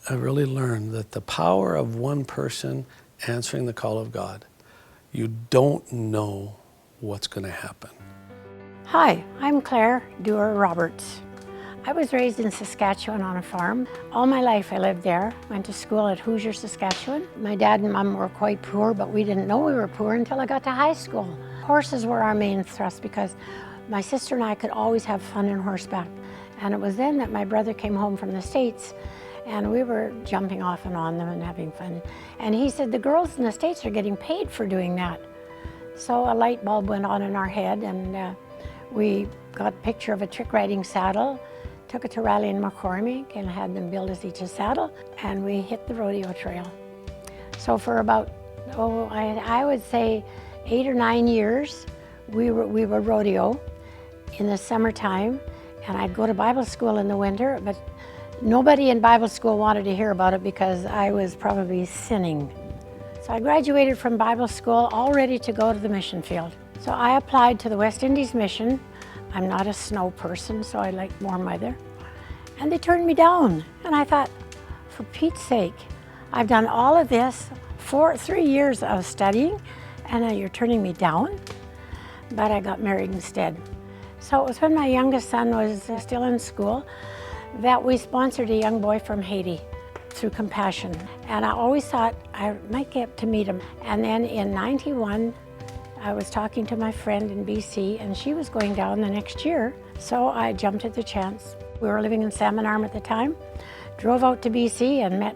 I really learned that the power of one person answering the call of God, you don't know what's going to happen. Hi, I'm Claire Dewar Roberts. I was raised in Saskatchewan on a farm. All my life I lived there, went to school at Hoosier, Saskatchewan. My dad and mom were quite poor, but we didn't know we were poor until I got to high school. Horses were our main thrust because my sister and I could always have fun on horseback. And it was then that my brother came home from the States and we were jumping off and on them and having fun. And he said, the girls in the States are getting paid for doing that. So a light bulb went on in our head and we got a picture of a trick riding saddle, took it to Raleigh and McCormick and had them build us each a saddle, and we hit the rodeo trail. So for about, I would say 8 or 9 years, we were rodeo in the summertime, and I'd go to Bible school in the winter, but nobody in Bible school wanted to hear about it because I was probably sinning. So I graduated from Bible school all ready to go to the mission field. So I applied to the West Indies Mission. I'm not a snow person, so I like warm weather. And they turned me down. And I thought, for Pete's sake, I've done all of this for 3 years of studying, and now you're turning me down? But I got married instead. So it was when my youngest son was still in school that we sponsored a young boy from Haiti through Compassion. And I always thought I might get to meet him. And then in '91, I was talking to my friend in BC, and she was going down the next year, so I jumped at the chance. We were living in Salmon Arm at the time, drove out to BC and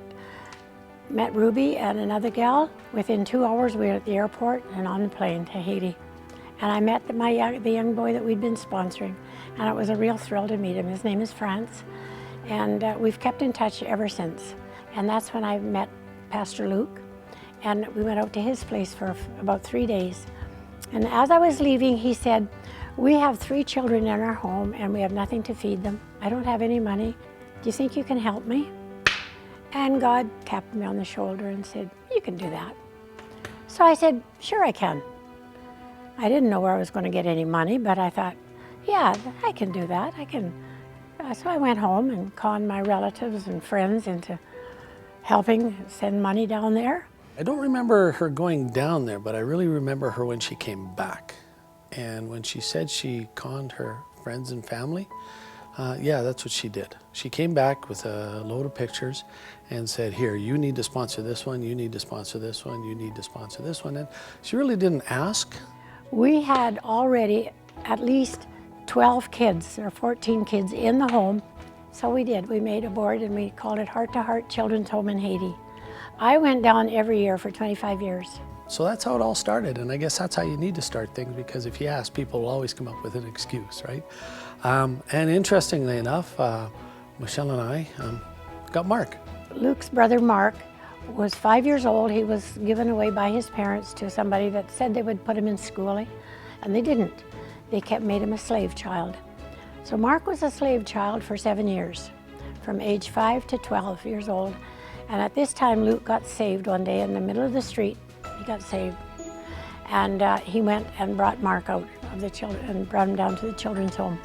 met Ruby and another gal. Within 2 hours, we were at the airport and on the plane to Haiti. And I met the young boy that we'd been sponsoring, and it was a real thrill to meet him. His name is France, and we've kept in touch ever since. And that's when I met Pastor Luke, and we went out to his place for about 3 days. And as I was leaving, he said, we have 3 children in our home and we have nothing to feed them. I don't have any money. Do you think you can help me? And God tapped me on the shoulder and said, you can do that. So I said, sure I can. I didn't know where I was going to get any money, but I thought, yeah, I can do that. I can. So I went home and conned my relatives and friends into helping send money down there. I don't remember her going down there, but I really remember her when she came back. And when she said she conned her friends and family, yeah, that's what she did. She came back with a load of pictures and said, here, you need to sponsor this one, you need to sponsor this one, you need to sponsor this one. And she really didn't ask. We had already at least 12 kids or 14 kids in the home. So we did. We made a board and we called it Heart to Heart Children's Home in Haiti. I went down every year for 25 years. So that's how it all started, and I guess that's how you need to start things, because if you ask, people will always come up with an excuse, right? And interestingly enough, Michelle and I got Mark. Luke's brother Mark was 5 years old. He was given away by his parents to somebody that said they would put him in schooling, and they didn't. They made him a slave child. So Mark was a slave child for 7 years, from age 5 to 12 years old. And at this time, Luke got saved one day in the middle of the street. He got saved. And he went and brought Mark out of the children and brought him down to the children's home.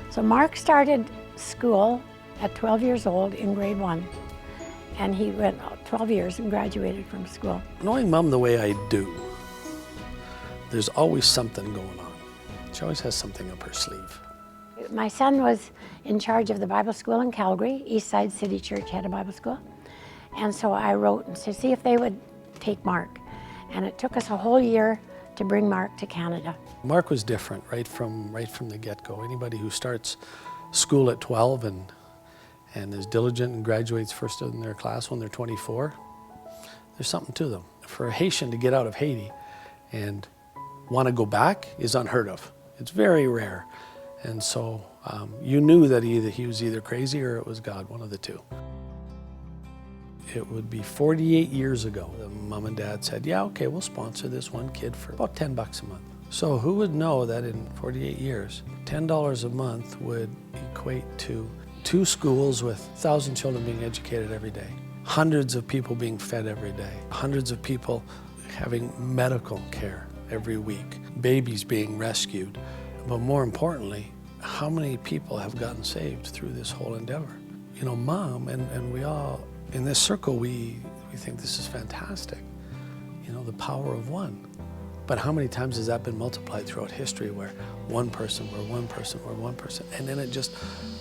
So Mark started school at 12 years old in grade 1. And he went 12 years and graduated from school. Knowing Mom the way I do, there's always something going on. She always has something up her sleeve. My son was in charge of the Bible school in Calgary. Eastside City Church had a Bible school. And so I wrote and said, see if they would take Mark. And it took us a whole year to bring Mark to Canada. Mark was different right from the get-go. Anybody who starts school at 12 and is diligent and graduates first in their class when they're 24, there's something to them. For a Haitian to get out of Haiti and want to go back is unheard of. It's very rare. And so you knew that he was either crazy or it was God, one of the two. It would be 48 years ago that Mom and Dad said, yeah, okay, we'll sponsor this one kid for about $10 a month. So who would know that in 48 years, $10 a month would equate to 2 schools with 1,000 children being educated every day, hundreds of people being fed every day, hundreds of people having medical care every week, babies being rescued. But more importantly, how many people have gotten saved through this whole endeavor? You know, Mom and we all in this circle, we think this is fantastic. You know, the power of one. But how many times has that been multiplied throughout history where one person, and then it just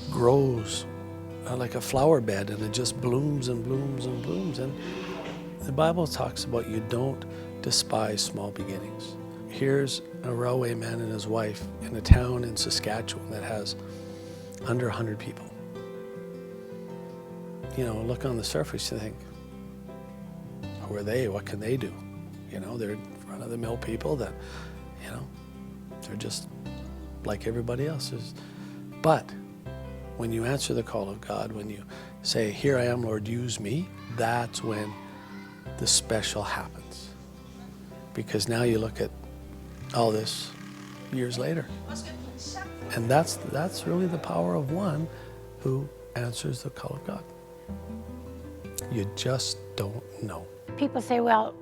grows like a flower bed, and it just blooms and blooms and blooms. And the Bible talks about you don't despise small beginnings. Here's a railway man and his wife in a town in Saskatchewan that has under 100 people. You know, look on the surface, you think, who are they? What can they do? You know, they're run-of-the-mill people that, you know, they're just like everybody else is. But when you answer the call of God, when you say, here I am, Lord, use me, that's when the special happens. Because now you look at all this years later. And that's really the power of one who answers the call of God. You just don't know. People say, well,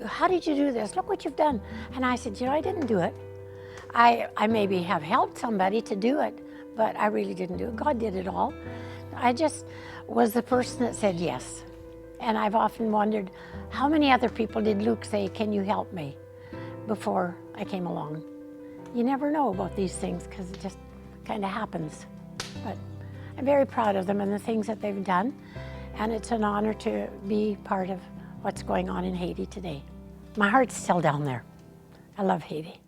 how did you do this? Look what you've done. And I said, you know, I didn't do it. I maybe have helped somebody to do it, but I really didn't do it. God did it all. I just was the person that said yes. And I've often wondered, how many other people did Luke say, can you help me, before I came along? You never know about these things because it just kind of happens. But I'm very proud of them and the things that they've done. And it's an honor to be part of what's going on in Haiti today. My heart's still down there. I love Haiti.